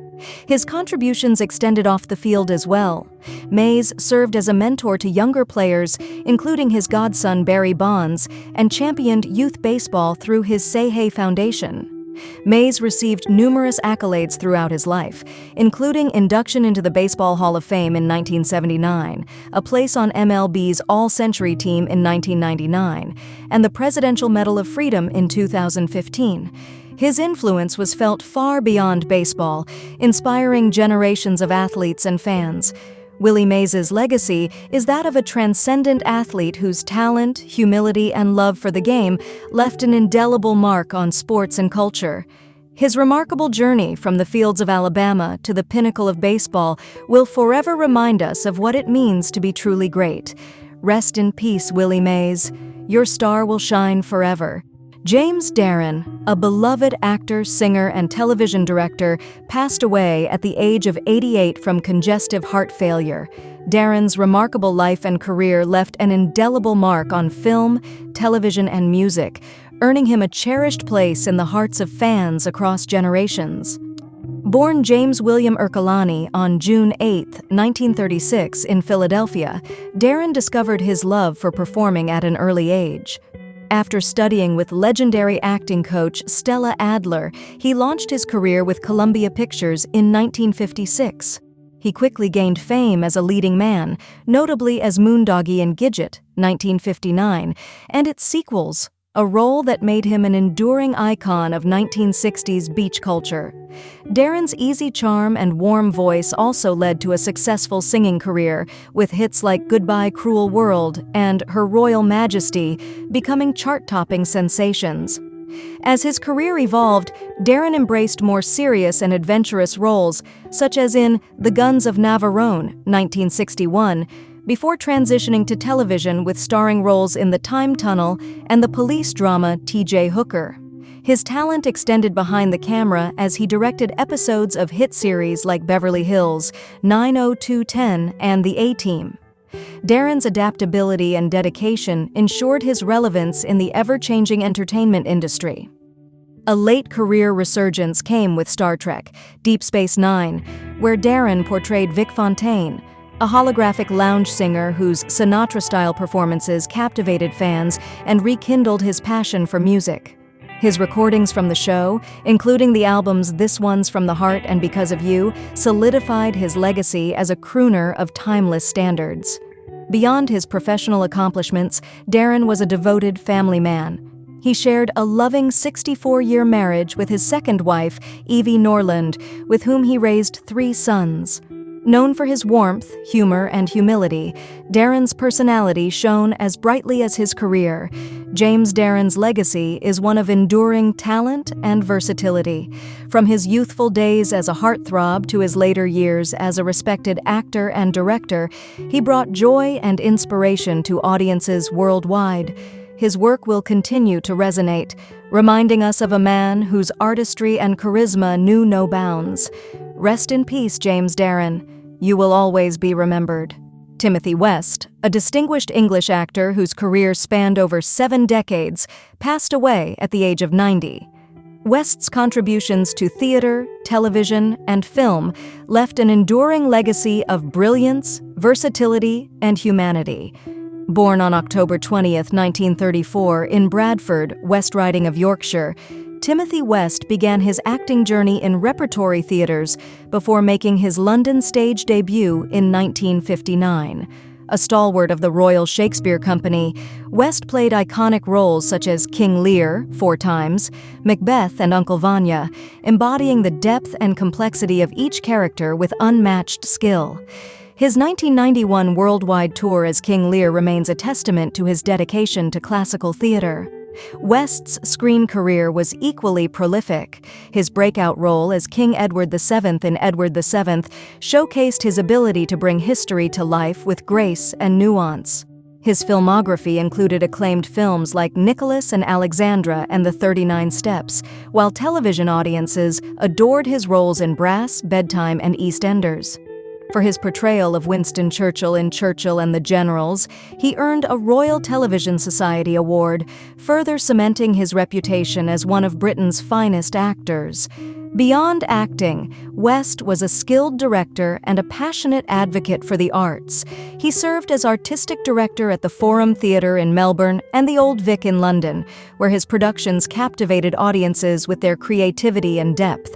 His contributions extended off the field as well. Mays served as a mentor to younger players, including his godson Barry Bonds, and championed youth baseball through his Say Hey Foundation. Mays received numerous accolades throughout his life, including induction into the Baseball Hall of Fame in 1979, a place on MLB's All-Century team in 1999, and the Presidential Medal of Freedom in 2015. His influence was felt far beyond baseball, inspiring generations of athletes and fans. Willie Mays' legacy is that of a transcendent athlete whose talent, humility, and love for the game left an indelible mark on sports and culture. His remarkable journey from the fields of Alabama to the pinnacle of baseball will forever remind us of what it means to be truly great. Rest in peace, Willie Mays. Your star will shine forever. James Darren, a beloved actor, singer, and television director, passed away at the age of 88 from congestive heart failure. Darren's remarkable life and career left an indelible mark on film, television, and music, earning him a cherished place in the hearts of fans across generations. Born James William Ercolani on June 8, 1936, in Philadelphia, Darren discovered his love for performing at an early age. After studying with legendary acting coach Stella Adler, he launched his career with Columbia Pictures in 1956. He quickly gained fame as a leading man, notably as Moondoggie in Gidget, 1959, and its sequels, a role that made him an enduring icon of 1960s beach culture. Darren's easy charm and warm voice also led to a successful singing career, with hits like Goodbye Cruel World and Her Royal Majesty becoming chart-topping sensations. As his career evolved, Darren embraced more serious and adventurous roles, such as in The Guns of Navarone, 1961, before transitioning to television with starring roles in The Time Tunnel and the police drama T.J. Hooker. His talent extended behind the camera as he directed episodes of hit series like Beverly Hills, 90210, and The A-Team. Darren's adaptability and dedication ensured his relevance in the ever-changing entertainment industry. A late career resurgence came with Star Trek, Deep Space Nine, where Darren portrayed Vic Fontaine, a holographic lounge singer whose Sinatra-style performances captivated fans and rekindled his passion for music. His recordings from the show, including the albums This One's From the Heart and Because of You, solidified his legacy as a crooner of timeless standards. Beyond his professional accomplishments, Darren was a devoted family man. He shared a loving 64-year marriage with his second wife, Evie Norland, with whom he raised 3 sons. Known for his warmth, humor, and humility, Darren's personality shone as brightly as his career. James Darren's legacy is one of enduring talent and versatility. From his youthful days as a heartthrob to his later years as a respected actor and director, he brought joy and inspiration to audiences worldwide. His work will continue to resonate, reminding us of a man whose artistry and charisma knew no bounds. Rest in peace, James Darren. You will always be remembered. Timothy West, a distinguished English actor whose career spanned over 7 decades, passed away at the age of 90. West's contributions to theater, television, and film left an enduring legacy of brilliance, versatility, and humanity. Born on October 20, 1934, in Bradford, West Riding of Yorkshire, Timothy West began his acting journey in repertory theaters before making his London stage debut in 1959. A stalwart of the Royal Shakespeare Company, West played iconic roles such as King Lear 4 times, Macbeth, and Uncle Vanya, embodying the depth and complexity of each character with unmatched skill. His 1991 worldwide tour as King Lear remains a testament to his dedication to classical theater. West's screen career was equally prolific. His breakout role as King Edward VII in Edward VII showcased his ability to bring history to life with grace and nuance. His filmography included acclaimed films like Nicholas and Alexandra and the 39 Steps, while television audiences adored his roles in Brass, Bedtime, and EastEnders. For his portrayal of Winston Churchill in Churchill and the Generals, he earned a Royal Television Society Award, further cementing his reputation as one of Britain's finest actors. Beyond acting, West was a skilled director and a passionate advocate for the arts. He served as artistic director at the Forum Theatre in Melbourne and the Old Vic in London, where his productions captivated audiences with their creativity and depth.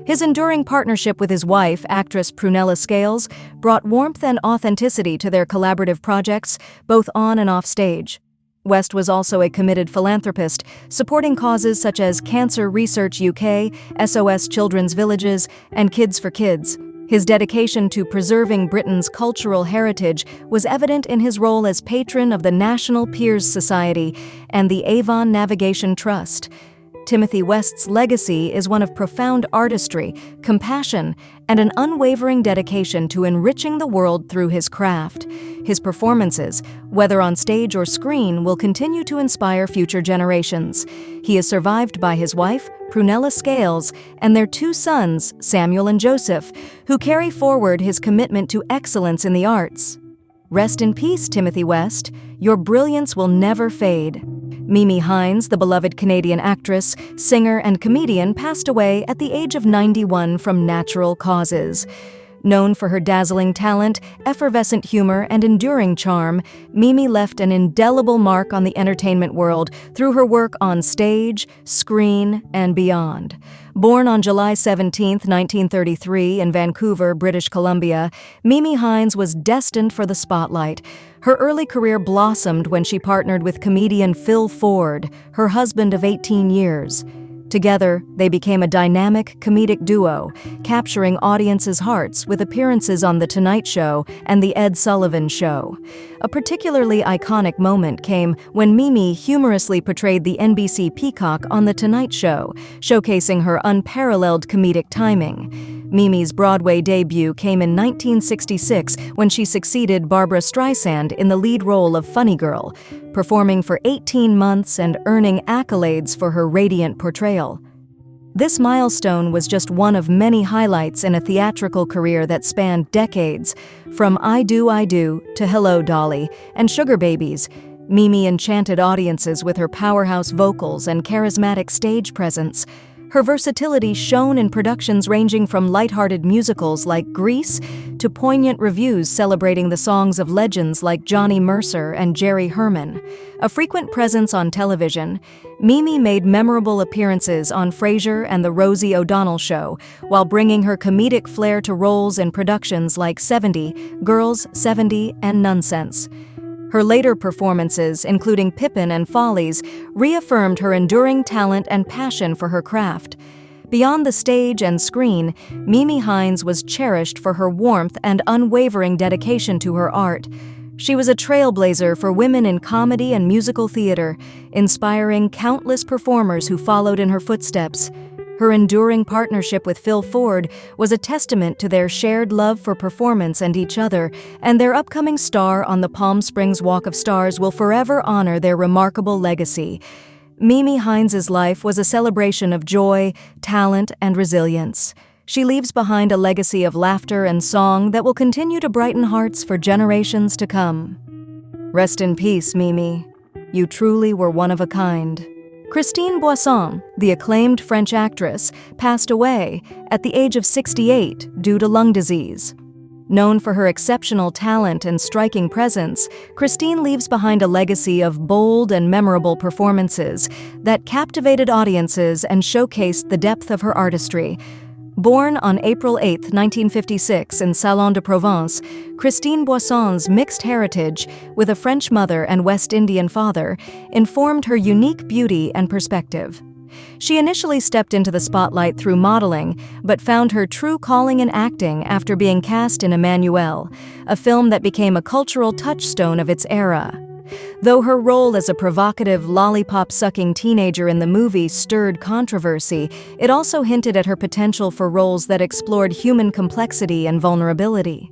His enduring partnership with his wife, actress Prunella Scales, brought warmth and authenticity to their collaborative projects, both on and off stage. West was also a committed philanthropist, supporting causes such as Cancer Research UK, SOS Children's Villages, and Kids for Kids. His dedication to preserving Britain's cultural heritage was evident in his role as patron of the National Peers Society and the Avon Navigation Trust. Timothy West's legacy is one of profound artistry, compassion, and an unwavering dedication to enriching the world through his craft. His performances, whether on stage or screen, will continue to inspire future generations. He is survived by his wife, Prunella Scales, and their 2 sons, Samuel and Joseph, who carry forward his commitment to excellence in the arts. Rest in peace, Timothy West. Your brilliance will never fade. Mimi Hines, the beloved Canadian actress, singer, and comedian, passed away at the age of 91 from natural causes. Known for her dazzling talent, effervescent humor, and enduring charm, Mimi left an indelible mark on the entertainment world through her work on stage, screen, and beyond. Born on July 17, 1933, in Vancouver, British Columbia, Mimi Hines was destined for the spotlight. Her early career blossomed when she partnered with comedian Phil Ford, her husband of 18 years. Together, they became a dynamic comedic duo, capturing audiences' hearts with appearances on The Tonight Show and The Ed Sullivan Show. A particularly iconic moment came when Mimi humorously portrayed the NBC Peacock on The Tonight Show, showcasing her unparalleled comedic timing. Mimi's Broadway debut came in 1966 when she succeeded Barbra Streisand in the lead role of Funny Girl, performing for 18 months and earning accolades for her radiant portrayal. This milestone was just one of many highlights in a theatrical career that spanned decades. From I Do, I Do to Hello, Dolly and Sugar Babies, Mimi enchanted audiences with her powerhouse vocals and charismatic stage presence. Her versatility shone in productions ranging from lighthearted musicals like Grease to poignant revues celebrating the songs of legends like Johnny Mercer and Jerry Herman. A frequent presence on television, Mimi made memorable appearances on Frasier and The Rosie O'Donnell Show, while bringing her comedic flair to roles in productions like 70, Girls, 70, and Nonsense. Her later performances, including Pippin and Follies, reaffirmed her enduring talent and passion for her craft. Beyond the stage and screen, Mimi Hines was cherished for her warmth and unwavering dedication to her art. She was a trailblazer for women in comedy and musical theater, inspiring countless performers who followed in her footsteps. Her enduring partnership with Phil Ford was a testament to their shared love for performance and each other, and their upcoming star on the Palm Springs Walk of Stars will forever honor their remarkable legacy. Mimi Hines's life was a celebration of joy, talent, and resilience. She leaves behind a legacy of laughter and song that will continue to brighten hearts for generations to come. Rest in peace, Mimi. You truly were one of a kind. Christine Boisson, the acclaimed French actress, passed away at the age of 68 due to lung disease. Known for her exceptional talent and striking presence, Christine leaves behind a legacy of bold and memorable performances that captivated audiences and showcased the depth of her artistry. Born on April 8, 1956 in Salon de Provence, Christine Boisson's mixed heritage, with a French mother and West Indian father, informed her unique beauty and perspective. She initially stepped into the spotlight through modeling, but found her true calling in acting after being cast in Emmanuelle, a film that became a cultural touchstone of its era. Though her role as a provocative, lollipop-sucking teenager in the movie stirred controversy, it also hinted at her potential for roles that explored human complexity and vulnerability.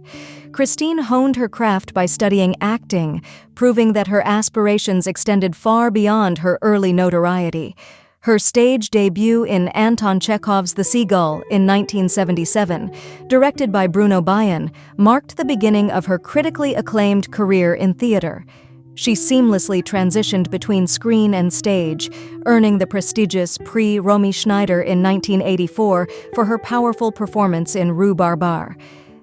Christine honed her craft by studying acting, proving that her aspirations extended far beyond her early notoriety. Her stage debut in Anton Chekhov's The Seagull in 1977, directed by Bruno Bayen, marked the beginning of her critically acclaimed career in theater. She seamlessly transitioned between screen and stage, earning the prestigious Prix Romy Schneider in 1984 for her powerful performance in Rue Barbar.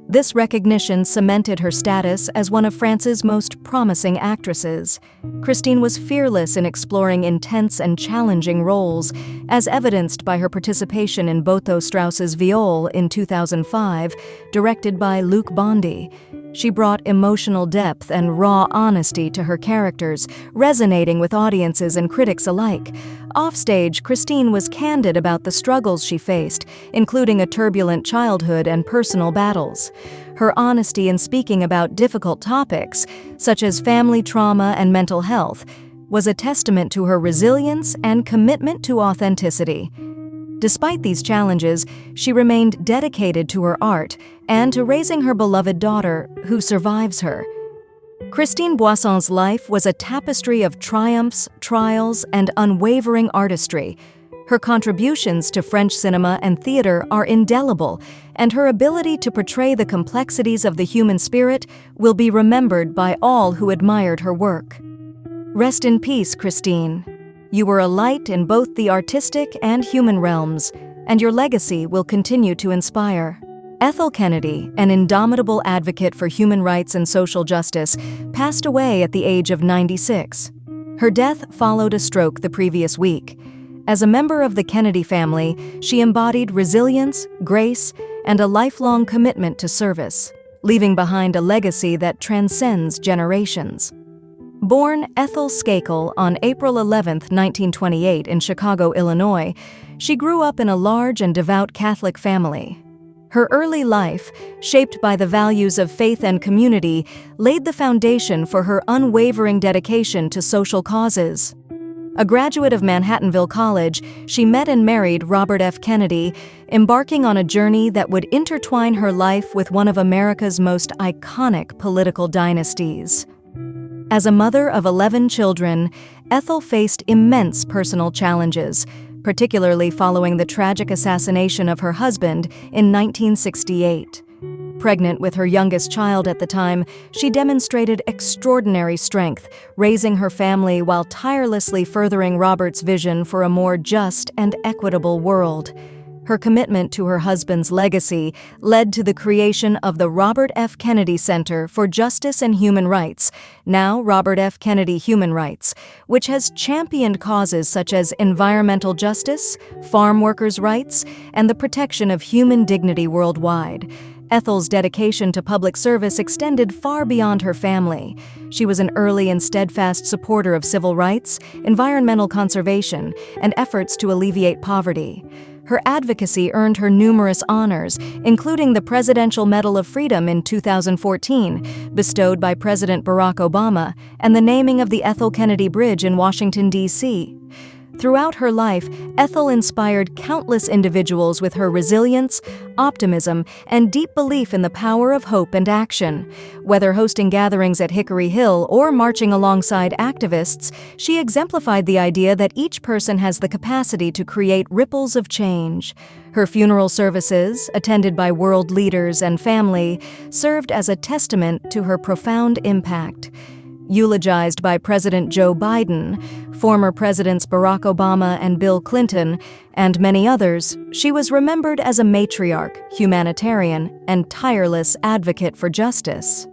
This recognition cemented her status as one of France's most promising actresses. Christine was fearless in exploring intense and challenging roles, as evidenced by her participation in Boto Strauss's Viole in 2005, directed by Luc Bondy. She brought emotional depth and raw honesty to her characters, resonating with audiences and critics alike. Offstage, Christine was candid about the struggles she faced, including a turbulent childhood and personal battles. Her honesty in speaking about difficult topics, such as family trauma and mental health, was a testament to her resilience and commitment to authenticity. Despite these challenges, she remained dedicated to her art and to raising her beloved daughter, who survives her. Christine Boisson's life was a tapestry of triumphs, trials, and unwavering artistry. Her contributions to French cinema and theater are indelible, and her ability to portray the complexities of the human spirit will be remembered by all who admired her work. Rest in peace, Christine. You were a light in both the artistic and human realms, and your legacy will continue to inspire. Ethel Kennedy, an indomitable advocate for human rights and social justice, passed away at the age of 96. Her death followed a stroke the previous week. As a member of the Kennedy family, she embodied resilience, grace, and a lifelong commitment to service, leaving behind a legacy that transcends generations. Born Ethel Skakel on April 11, 1928 in Chicago, Illinois, she grew up in a large and devout Catholic family. Her early life, shaped by the values of faith and community, laid the foundation for her unwavering dedication to social causes. A graduate of Manhattanville College, she met and married Robert F. Kennedy, embarking on a journey that would intertwine her life with one of America's most iconic political dynasties. As a mother of 11 children, Ethel faced immense personal challenges, particularly following the tragic assassination of her husband in 1968. Pregnant with her youngest child at the time, she demonstrated extraordinary strength, raising her family while tirelessly furthering Robert's vision for a more just and equitable world. Her commitment to her husband's legacy led to the creation of the Robert F. Kennedy Center for Justice and Human Rights, now Robert F. Kennedy Human Rights, which has championed causes such as environmental justice, farm workers' rights, and the protection of human dignity worldwide. Ethel's dedication to public service extended far beyond her family. She was an early and steadfast supporter of civil rights, environmental conservation, and efforts to alleviate poverty. Her advocacy earned her numerous honors, including the Presidential Medal of Freedom in 2014, bestowed by President Barack Obama, and the naming of the Ethel Kennedy Bridge in Washington, D.C. Throughout her life, Ethel inspired countless individuals with her resilience, optimism, and deep belief in the power of hope and action. Whether hosting gatherings at Hickory Hill or marching alongside activists, she exemplified the idea that each person has the capacity to create ripples of change. Her funeral services, attended by world leaders and family, served as a testament to her profound impact. Eulogized by President Joe Biden, former presidents Barack Obama and Bill Clinton, and many others, she was remembered as a matriarch, humanitarian, and tireless advocate for justice.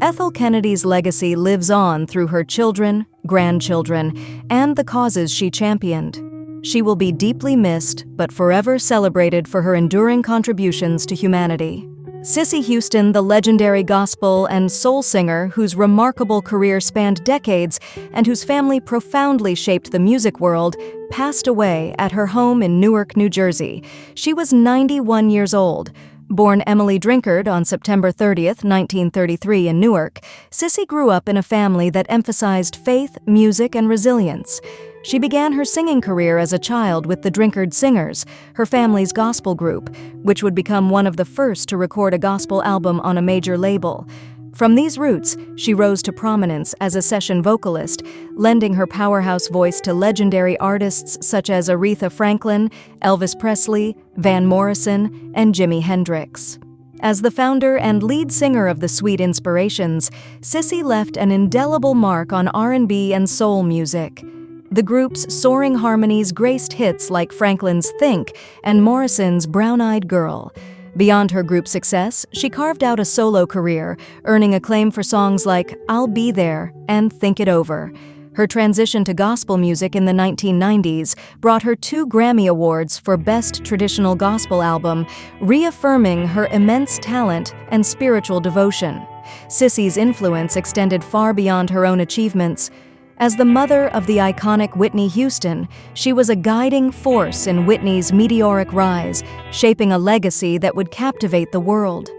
Ethel Kennedy's legacy lives on through her children, grandchildren, and the causes she championed. She will be deeply missed, but forever celebrated for her enduring contributions to humanity. Sissy Houston, the legendary gospel and soul singer whose remarkable career spanned decades and whose family profoundly shaped the music world, passed away at her home in Newark, New Jersey. She was 91 years old. Born Emily Drinkard on September 30, 1933 in Newark, Sissy grew up in a family that emphasized faith, music, and resilience. She began her singing career as a child with the Drinkard Singers, her family's gospel group, which would become one of the first to record a gospel album on a major label. From these roots, she rose to prominence as a session vocalist, lending her powerhouse voice to legendary artists such as Aretha Franklin, Elvis Presley, Van Morrison, and Jimi Hendrix. As the founder and lead singer of the Sweet Inspirations, Sissy left an indelible mark on R&B and soul music. The group's soaring harmonies graced hits like Franklin's Think and Morrison's Brown-Eyed Girl. Beyond her group success, she carved out a solo career, earning acclaim for songs like I'll Be There and Think It Over. Her transition to gospel music in the 1990s brought her 2 Grammy Awards for Best Traditional Gospel Album, reaffirming her immense talent and spiritual devotion. Sissy's influence extended far beyond her own achievements. As the mother of the iconic Whitney Houston, she was a guiding force in Whitney's meteoric rise, shaping a legacy that would captivate the world.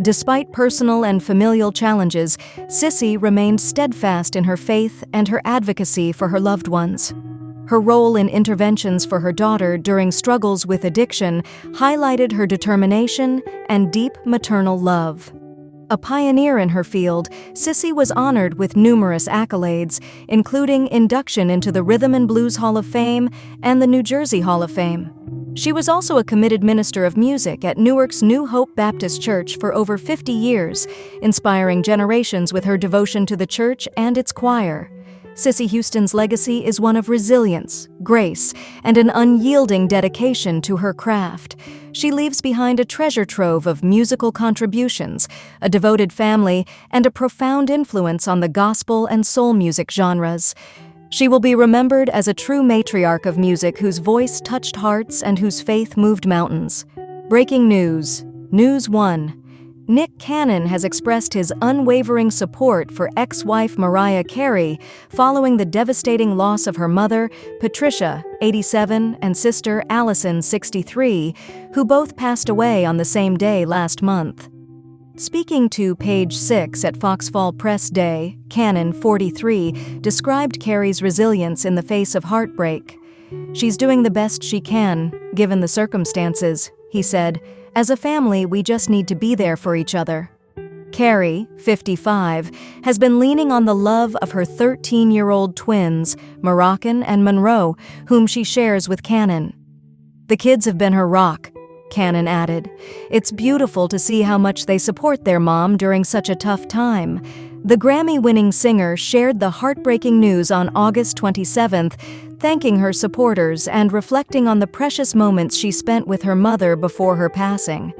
Despite personal and familial challenges, Sissy remained steadfast in her faith and her advocacy for her loved ones. Her role in interventions for her daughter during struggles with addiction highlighted her determination and deep maternal love. A pioneer in her field, Sissy was honored with numerous accolades, including induction into the Rhythm and Blues Hall of Fame and the New Jersey Hall of Fame. She was also a committed minister of music at Newark's New Hope Baptist Church for over 50 years, inspiring generations with her devotion to the church and its choir. Sissy Houston's legacy is one of resilience, grace, and an unyielding dedication to her craft. She leaves behind a treasure trove of musical contributions, a devoted family, and a profound influence on the gospel and soul music genres. She will be remembered as a true matriarch of music whose voice touched hearts and whose faith moved mountains. Breaking news. News 1. Nick Cannon has expressed his unwavering support for ex-wife Mariah Carey following the devastating loss of her mother, Patricia, 87, and sister Allison, 63, who both passed away on the same day last month. Speaking to Page 6 at Foxfall Press Day, Cannon, 43, described Carey's resilience in the face of heartbreak. "She's doing the best she can, given the circumstances," he said. "As a family, we just need to be there for each other." Carey, 55, has been leaning on the love of her 13-year-old twins, Moroccan and Monroe, whom she shares with Cannon. "The kids have been her rock," Cannon added. "It's beautiful to see how much they support their mom during such a tough time." The Grammy-winning singer shared the heartbreaking news on August 27th, thanking her supporters and reflecting on the precious moments she spent with her mother before her passing.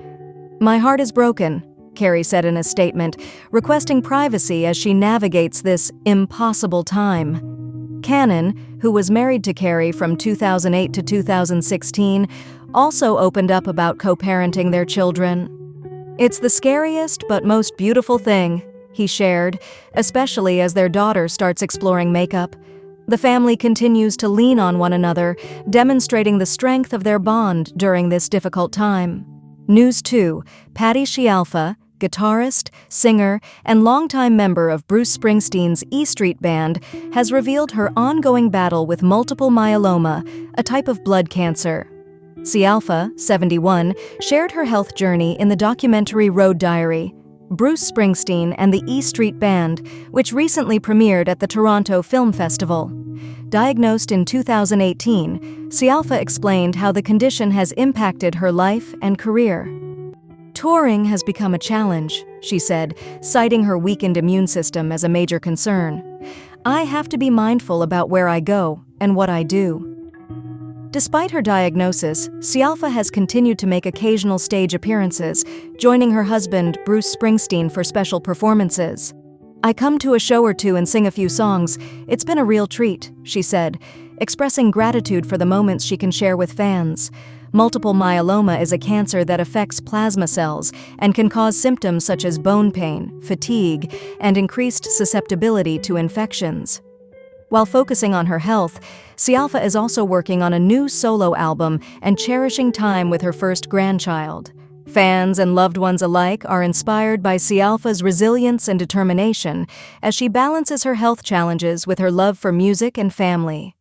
"My heart is broken," Carey said in a statement, requesting privacy as she navigates this impossible time. Cannon, who was married to Carey from 2008 to 2016, also opened up about co-parenting their children. "It's the scariest but most beautiful thing," he shared, especially as their daughter starts exploring makeup. The family continues to lean on one another, demonstrating the strength of their bond during this difficult time. News 2. Patti Scialfa, guitarist, singer, and longtime member of Bruce Springsteen's E Street Band, has revealed her ongoing battle with multiple myeloma, a type of blood cancer. Scialfa, 71, shared her health journey in the documentary Road Diary, Bruce Springsteen and the E Street Band, which recently premiered at the Toronto Film Festival. Diagnosed in 2018, Scialfa explained how the condition has impacted her life and career. "Touring has become a challenge," she said, citing her weakened immune system as a major concern. I have to be mindful about where I go and what I do. Despite her diagnosis, Scialfa has continued to make occasional stage appearances, joining her husband, Bruce Springsteen, for special performances. "I come to a show or two and sing a few songs. It's been a real treat," she said, expressing gratitude for the moments she can share with fans. Multiple myeloma is a cancer that affects plasma cells and can cause symptoms such as bone pain, fatigue, and increased susceptibility to infections. While focusing on her health, Scialfa is also working on a new solo album and cherishing time with her first grandchild. Fans and loved ones alike are inspired by Scialfa's resilience and determination as she balances her health challenges with her love for music and family.